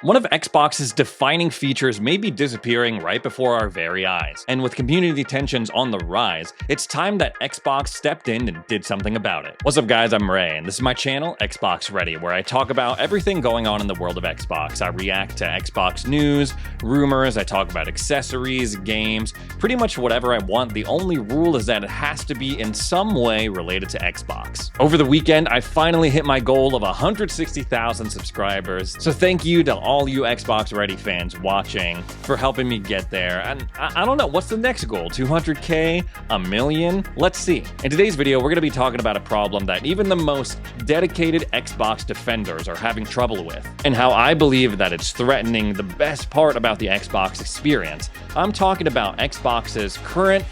One of Xbox's defining features may be disappearing right before our very eyes. And with community tensions on the rise, it's time that Xbox stepped in and did something about it. What's up guys, I'm Ray, and this is my channel, Xbox Ready, where I talk about everything going on in the world of Xbox. I react to Xbox news, rumors, I talk about accessories, games, pretty much whatever I want. The only rule is that it has to be in some way related to Xbox. Over the weekend, I finally hit my goal of 160,000 subscribers, so thank you to all you Xbox Ready fans watching for helping me get there. And I don't know, what's the next goal? 200K? A million? Let's see. In today's video, we're going to be talking about a problem that even the most dedicated Xbox defenders are having trouble with, and how I believe that it's threatening the best part about the Xbox experience. I'm talking about Xbox's current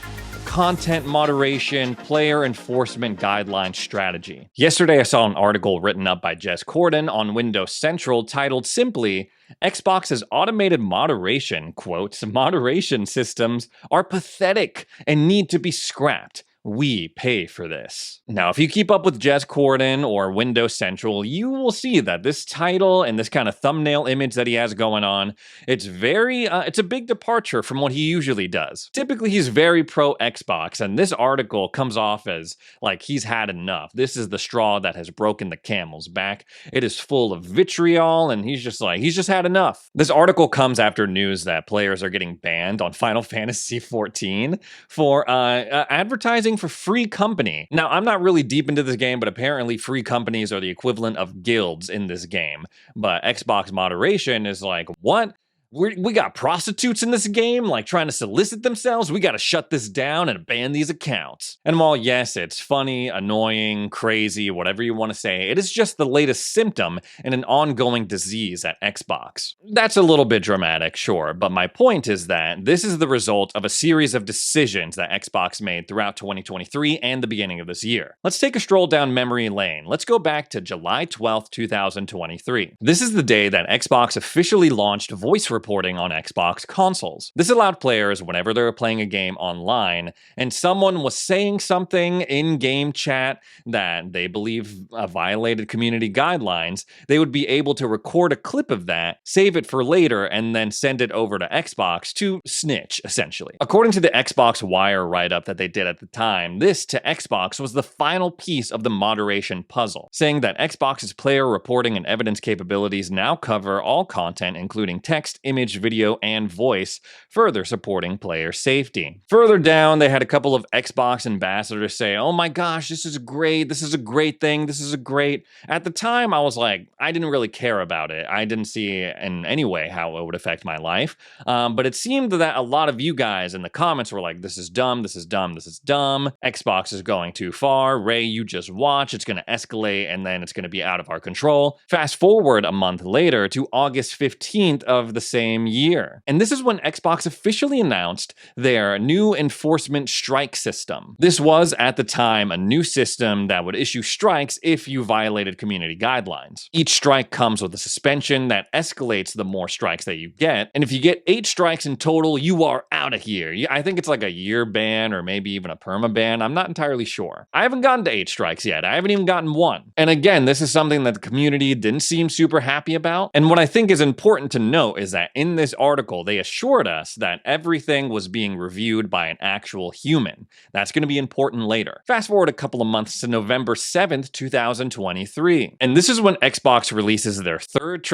content moderation, player enforcement guideline strategy. Yesterday, I saw an article written up by Jez Corden on Windows Central titled simply, Xbox's automated moderation, quotes, moderation systems are pathetic and need to be scrapped. We pay for this. Now, if you keep up with Jez Corden or Windows Central, you will see that this title and this kind of thumbnail image that he has going on, it's a big departure from what he usually does. Typically, he's very pro Xbox, and this article comes off as like he's had enough. This is the straw that has broken the camel's back. It is full of vitriol, and he's just had enough. This article comes after news that players are getting banned on Final Fantasy XIV for advertising for Free Company. Now, I'm not really deep into this game, but apparently free companies are the equivalent of guilds in this game. But Xbox moderation is like, what? We got prostitutes in this game, like trying to solicit themselves? We gotta shut this down and ban these accounts. And while yes, it's funny, annoying, crazy, whatever you want to say, it is just the latest symptom in an ongoing disease at Xbox. That's a little bit dramatic, sure, but my point is that this is the result of a series of decisions that Xbox made throughout 2023 and the beginning of this year. Let's take a stroll down memory lane. Let's go back to July 12th, 2023. This is the day that Xbox officially launched voice reporting on Xbox consoles. This allowed players, whenever they were playing a game online, and someone was saying something in-game chat that they believe violated community guidelines, they would be able to record a clip of that, save it for later, and then send it over to Xbox to snitch, essentially. According to the Xbox Wire write-up that they did at the time, this to Xbox was the final piece of the moderation puzzle, saying that Xbox's player reporting and evidence capabilities now cover all content, including text, image, video, and voice, further supporting player safety. Further down, they had a couple of Xbox ambassadors say, oh my gosh, this is great, this is a great thing, this is a great... At the time, I was like, I didn't really care about it. I didn't see in any way how it would affect my life. But it seemed that a lot of you guys in the comments were like, this is dumb, this is dumb, this is dumb. Xbox is going too far. Ray, you just watch. It's going to escalate, and then it's going to be out of our control. Fast forward a month later to August 15th of the same year. And this is when Xbox officially announced their new enforcement strike system. This was, at the time, a new system that would issue strikes if you violated community guidelines. Each strike comes with a suspension that escalates the more strikes that you get, and if you get 8 strikes in total, you are out of here. I think it's like a year ban or maybe even a perma ban. I'm not entirely sure. I haven't gotten to 8 strikes yet. I haven't even gotten 1. And again, this is something that the community didn't seem super happy about. And what I think is important to note is that in this article, they assured us that everything was being reviewed by an actual human. That's going to be important later. Fast forward a couple of months to November 7th, 2023. And this is when Xbox releases their third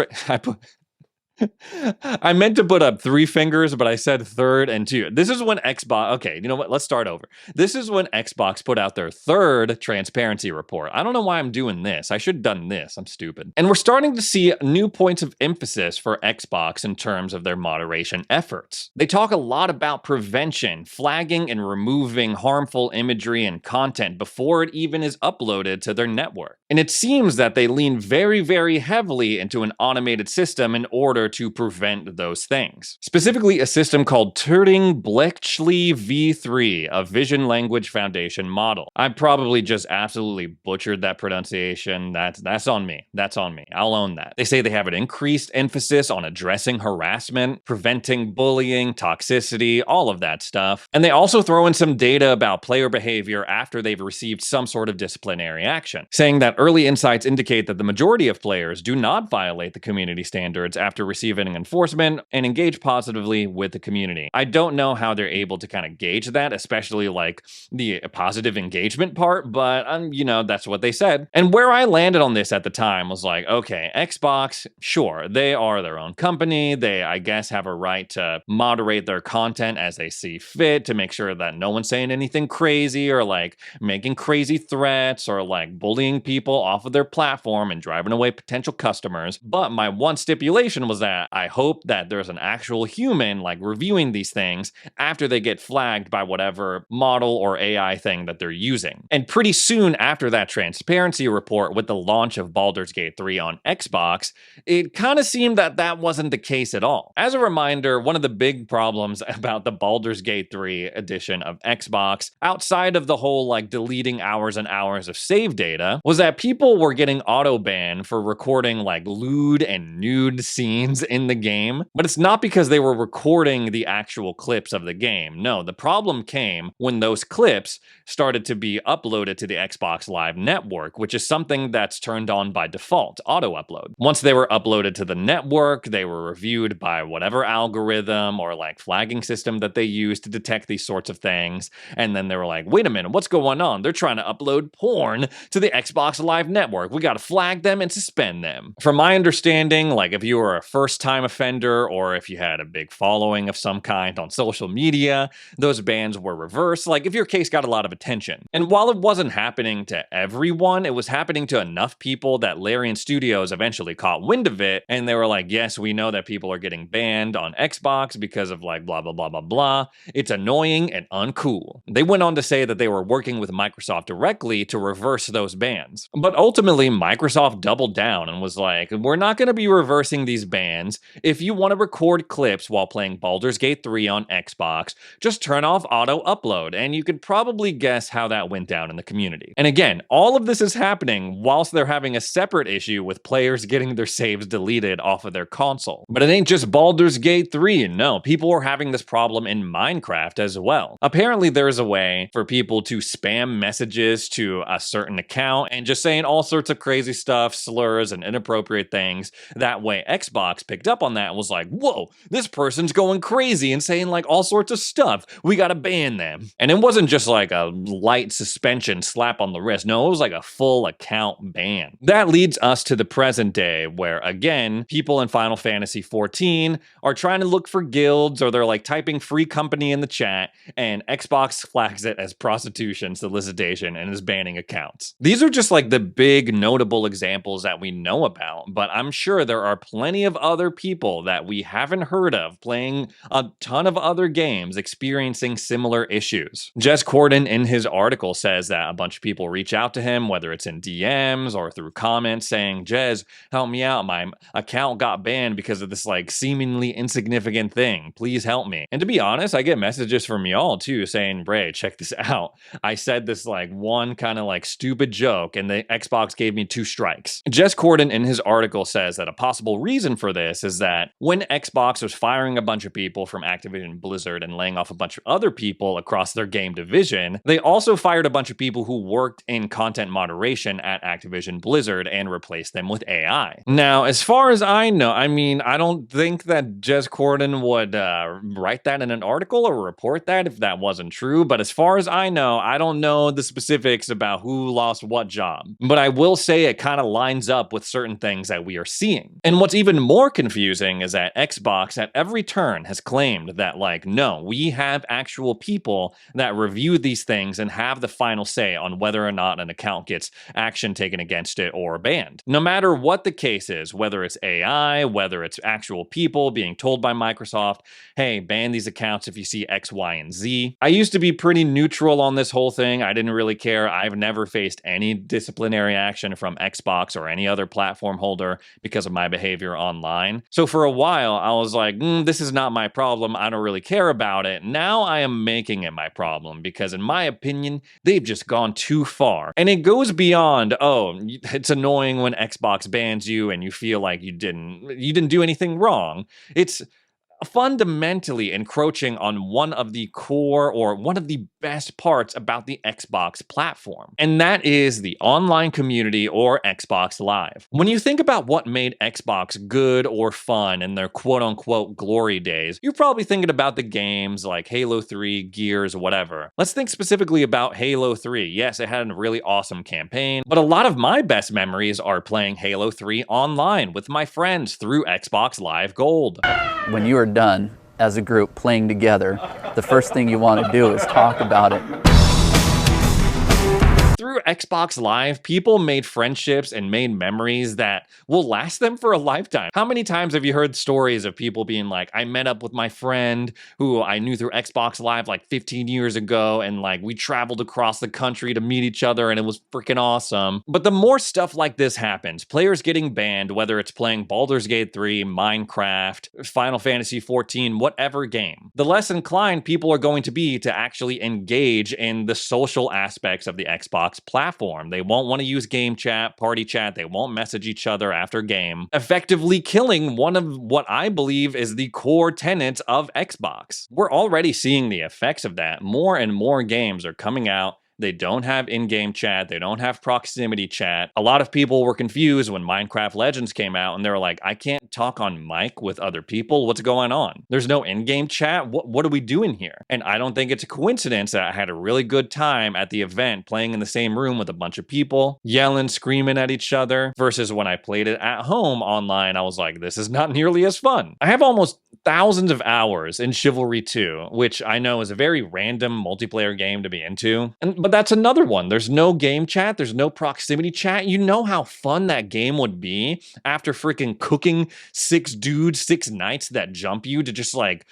I meant to put up 3 fingers, but I said third and 2. This is when Xbox... Okay, you know what? Let's start over. This is when Xbox put out their third transparency report. I don't know why I'm doing this. I should have done this. I'm stupid. And we're starting to see new points of emphasis for Xbox in terms of their moderation efforts. They talk a lot about prevention, flagging and removing harmful imagery and content before it even is uploaded to their network. And it seems that they lean very, very heavily into an automated system in order to prevent those things. Specifically, a system called Turing-Blechley V3, a Vision Language Foundation model. I probably just absolutely butchered that pronunciation. That's on me. That's on me. I'll own that. They say they have an increased emphasis on addressing harassment, preventing bullying, toxicity, all of that stuff. And they also throw in some data about player behavior after they've received some sort of disciplinary action, saying that early insights indicate that the majority of players do not violate the community standards after receiving enforcement and engage positively with the community. I don't know how they're able to kind of gauge that, especially like the positive engagement part, but that's what they said. And where I landed on this at the time was like, okay, Xbox, sure, they are their own company. They, I guess, have a right to moderate their content as they see fit to make sure that no one's saying anything crazy or like making crazy threats or like bullying people off of their platform and driving away potential customers. But my one stipulation was that I hope that there's an actual human like reviewing these things after they get flagged by whatever model or AI thing that they're using. And pretty soon after that transparency report with the launch of Baldur's Gate 3 on Xbox, it kind of seemed that that wasn't the case at all. As a reminder, one of the big problems about the Baldur's Gate 3 edition of Xbox, outside of the whole like deleting hours and hours of save data, was that people were getting auto banned for recording like lewd and nude scenes in the game. But it's not because they were recording the actual clips of the game. No, the problem came when those clips started to be uploaded to the Xbox Live network, which is something that's turned on by default, auto upload. Once they were uploaded to the network, they were reviewed by whatever algorithm or like flagging system that they use to detect these sorts of things. And then they were like, wait a minute, what's going on? They're trying to upload porn to the Xbox Live network. We got to flag them and suspend them. From my understanding, like if you were a first-time offender or if you had a big following of some kind on social media, those bans were reversed. Like if your case got a lot of attention. And while it wasn't happening to everyone, it was happening to enough people that Larian Studios eventually caught wind of it. And they were like, yes, we know that people are getting banned on Xbox because of like blah, blah, blah, blah, blah. It's annoying and uncool. They went on to say that they were working with Microsoft directly to reverse those bans. But ultimately, Microsoft doubled down and was like, we're not going to be reversing these bans. If you want to record clips while playing Baldur's Gate 3 on Xbox, just turn off auto upload. And you could probably guess how that went down in the community. And again, all of this is happening whilst they're having a separate issue with players getting their saves deleted off of their console. But it ain't just Baldur's Gate 3. No, people are having this problem in Minecraft as well. Apparently, there's a way for people to spam messages to a certain account and just saying all sorts of crazy stuff, slurs, and inappropriate things. That way, Xbox picked up on that and was like, whoa, this person's going crazy and saying like all sorts of stuff. We gotta ban them. And it wasn't just like a light suspension slap on the wrist. No, it was like a full account ban. That leads us to the present day where, again, people in Final Fantasy XIV are trying to look for guilds or they're like typing free company in the chat and Xbox flags it as prostitution solicitation and is banning accounts. These are just like the big notable examples that we know about, but I'm sure there are plenty of other people that we haven't heard of playing a ton of other games experiencing similar issues. Jez Corden in his article says that a bunch of people reach out to him, whether it's in DMs or through comments saying, Jez, help me out. My account got banned because of this like seemingly insignificant thing. Please help me. And to be honest, I get messages from y'all too saying, Bray, check this out. I said this like one kind of like stupid joke and the Xbox gave me 2 strikes. Jez Corden in his article says that a possible reason for this is that when Xbox was firing a bunch of people from Activision Blizzard and laying off a bunch of other people across their game division, they also fired a bunch of people who worked in content moderation at Activision Blizzard and replaced them with AI. Now, as far as I know, I mean, I don't think that Jez Corden would write that in an article or report that if that wasn't true, but as far as I know, I don't know the specifics about who lost what job. But I will say it kind of lines up with certain things that we are seeing. And what's even more confusing is that Xbox at every turn has claimed that like, no, we have actual people that review these things and have the final say on whether or not an account gets action taken against it or banned. No matter what the case is, whether it's AI, whether it's actual people being told by Microsoft, hey, ban these accounts if you see X, Y, and Z. I used to be pretty neutral on this whole thing. I didn't really care. I've never faced any disciplinary action from Xbox or any other platform holder because of my behavior online. So for a while, I was like, this is not my problem. I don't really care about it. Now I am making it my problem because in my opinion, they've just gone too far. And it goes beyond, oh, it's annoying when Xbox bans you and you feel like you didn't do anything wrong. It's fundamentally encroaching on one of the core or one of the best parts about the Xbox platform, and that is the online community or Xbox Live. When you think about what made Xbox good or fun in their quote-unquote glory days, you're probably thinking about the games like Halo 3, Gears, whatever. Let's think specifically about Halo 3. Yes, it had a really awesome campaign, but a lot of my best memories are playing Halo 3 online with my friends through Xbox Live Gold. When you are done as a group playing together, the first thing you want to do is talk about it. Through Xbox Live, people made friendships and made memories that will last them for a lifetime. How many times have you heard stories of people being like, I met up with my friend who I knew through Xbox Live like 15 years ago, and like we traveled across the country to meet each other and it was freaking awesome. But the more stuff like this happens, players getting banned, whether it's playing Baldur's Gate 3, Minecraft, Final Fantasy 14, whatever game, the less inclined people are going to be to actually engage in the social aspects of the Xbox platform. They won't want to use game chat, party chat, they won't message each other after game, effectively killing one of what I believe is the core tenets of Xbox. We're already seeing the effects of that. More and more games are coming out. They don't have in-game chat. They don't have proximity chat. A lot of people were confused when Minecraft Legends came out and they were like, I can't talk on mic with other people. What's going on? There's no in-game chat. What are we doing here? And I don't think it's a coincidence that I had a really good time at the event playing in the same room with a bunch of people, yelling, screaming at each other, versus when I played it at home online, I was like, this is not nearly as fun. I have almost thousands of hours in Chivalry 2, which I know is a very random multiplayer game to be into. But that's another one. There's no game chat. There's no proximity chat. You know how fun that game would be after freaking cooking 6 dudes, 6 knights that jump you to just like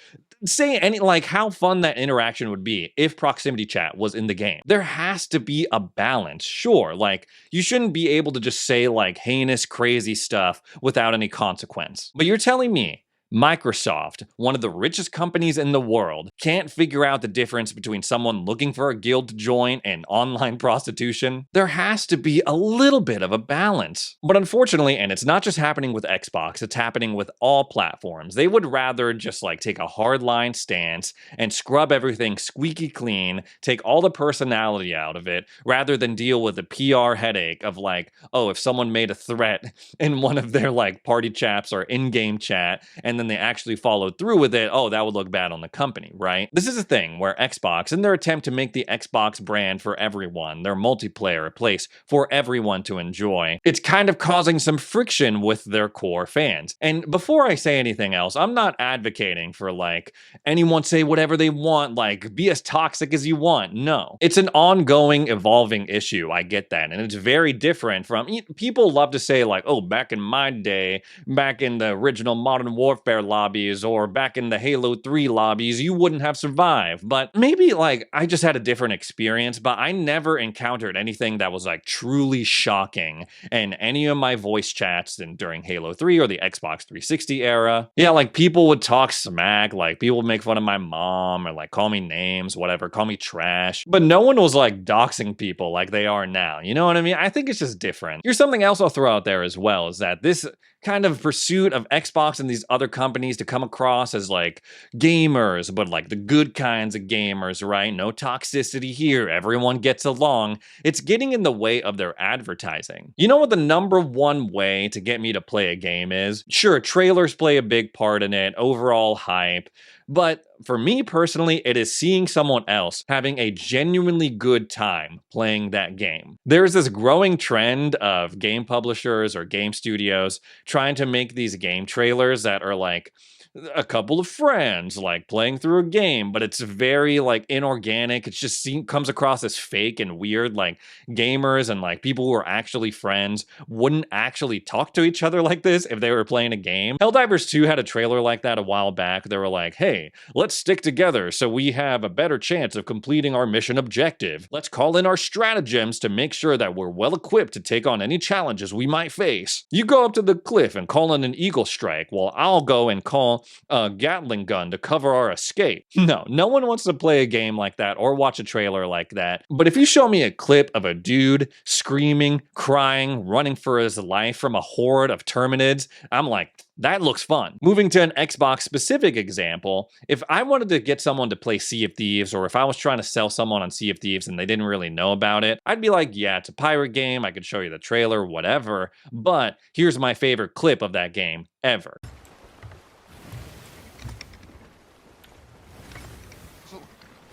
say any, like how fun that interaction would be if proximity chat was in the game. There has to be a balance. Sure, like you shouldn't be able to just say like heinous, crazy stuff without any consequence. But you're telling me Microsoft, one of the richest companies in the world, can't figure out the difference between someone looking for a guild to join and online prostitution? There has to be a little bit of a balance. But unfortunately, and it's not just happening with Xbox, it's happening with all platforms, they would rather just like take a hardline stance and scrub everything squeaky clean, take all the personality out of it, rather than deal with the PR headache of like, oh, if someone made a threat in one of their like party chats or in-game chat, and then they actually followed through with it, oh, that would look bad on the company, right? This is a thing where Xbox, in their attempt to make the Xbox brand for everyone, their multiplayer, a place for everyone to enjoy, it's kind of causing some friction with their core fans. And before I say anything else, I'm not advocating for like anyone say whatever they want, like be as toxic as you want. No, it's an ongoing, evolving issue. I get that. And it's very different from, people love to say like, oh, back in my day, back in the original Modern Warfare lobbies or back in the Halo 3 lobbies, you wouldn't have survived. But maybe like I just had a different experience, but I never encountered anything that was like truly shocking in any of my voice chats during Halo 3 or the Xbox 360 era. Yeah, like people would talk smack, like people would make fun of my mom or like call me names, whatever, call me trash. But no one was like doxing people like they are now. You know what I mean? I think it's just different. Here's something else I'll throw out there as well, is that this kind of pursuit of Xbox and these other companies to come across as like gamers, but like the good kinds of gamers, right? No toxicity here. Everyone gets along. It's getting in the way of their advertising. You know what the #1 way to get me to play a game is? Sure, trailers play a big part in it, overall hype. But for me personally, it is seeing someone else having a genuinely good time playing that game. There's this growing trend of game publishers or game studios trying to make these game trailers that are like a couple of friends like playing through a game, but it's very like inorganic. It just comes across as fake and weird. Like gamers and like people who are actually friends wouldn't actually talk to each other like this if they were playing a game. Helldivers 2 had a trailer like that a while back. They were like, hey, let's stick together so we have a better chance of completing our mission objective. Let's call in our stratagems to make sure that we're well equipped to take on any challenges we might face. You go up to the cliff and call in an eagle strike, while I'll go and call a Gatling gun to cover our escape. No one wants to play a game like that or watch a trailer like that. But if you show me a clip of a dude screaming, crying, running for his life from a horde of Terminids, I'm like, That looks fun. Moving to an Xbox specific example, if I wanted to get someone to play Sea of Thieves, or if I was trying to sell someone on Sea of Thieves and they didn't really know about it, I'd be like, yeah, it's a pirate game. I could show you the trailer, whatever. But here's my favorite clip of that game ever.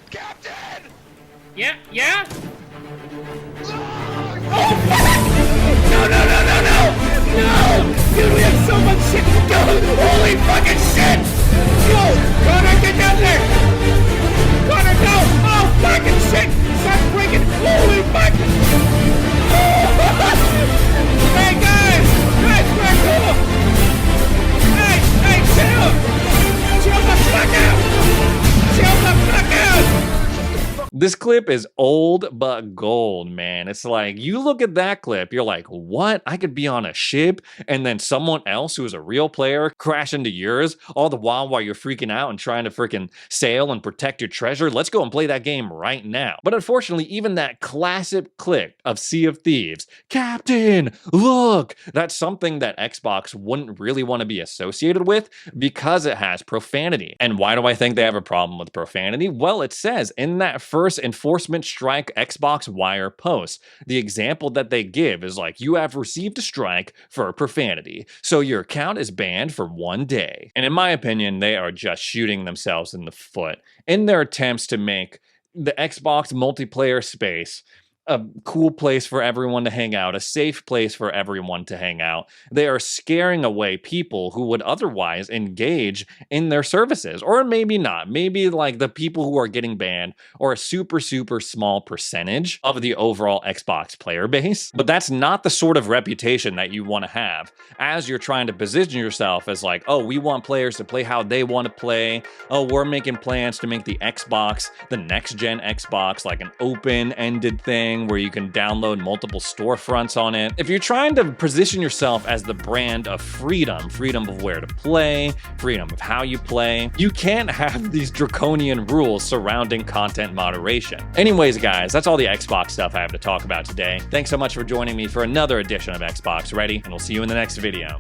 Captain! Yeah, yeah? Oh, no, no, no, no, no! No! Dude, we have so much shit to do! Holy fucking shit! Yo! Connor, get down there! Connor, no! Oh, fucking shit! Stop breaking! Holy fuck! Hey, guys! Guys, we're cool! Hey, chill! Chill the fuck out! Chill the fuck out! This clip is old but gold, man. It's like, you look at that clip, you're like, what? I could be on a ship and then someone else who is a real player crash into yours, all the while you're freaking out and trying to freaking sail and protect your treasure. Let's go and play that game right now. But unfortunately, even that classic clip of Sea of Thieves, Captain, look, that's something that Xbox wouldn't really want to be associated with because it has profanity. And why do I think they have a problem with profanity? Well, it says in that first enforcement strike Xbox Wire post, the example that they give is like, you have received a strike for profanity, so your account is banned for 1 day. And in my opinion, they are just shooting themselves in the foot in their attempts to make the Xbox multiplayer space a cool place for everyone to hang out, a safe place for everyone to hang out. They are scaring away people who would otherwise engage in their services, or maybe not. Maybe like the people who are getting banned are a super, super small percentage of the overall Xbox player base. But that's not the sort of reputation that you want to have as you're trying to position yourself as like, oh, we want players to play how they want to play. Oh, we're making plans to make the Xbox, the next gen Xbox, like an open-ended thing where you can download multiple storefronts on it. If you're trying to position yourself as the brand of freedom, freedom of where to play, freedom of how you play, you can't have these draconian rules surrounding content moderation. Anyways, guys, that's all the Xbox stuff I have to talk about today. Thanks so much for joining me for another edition of Xbox Ready, and we'll see you in the next video.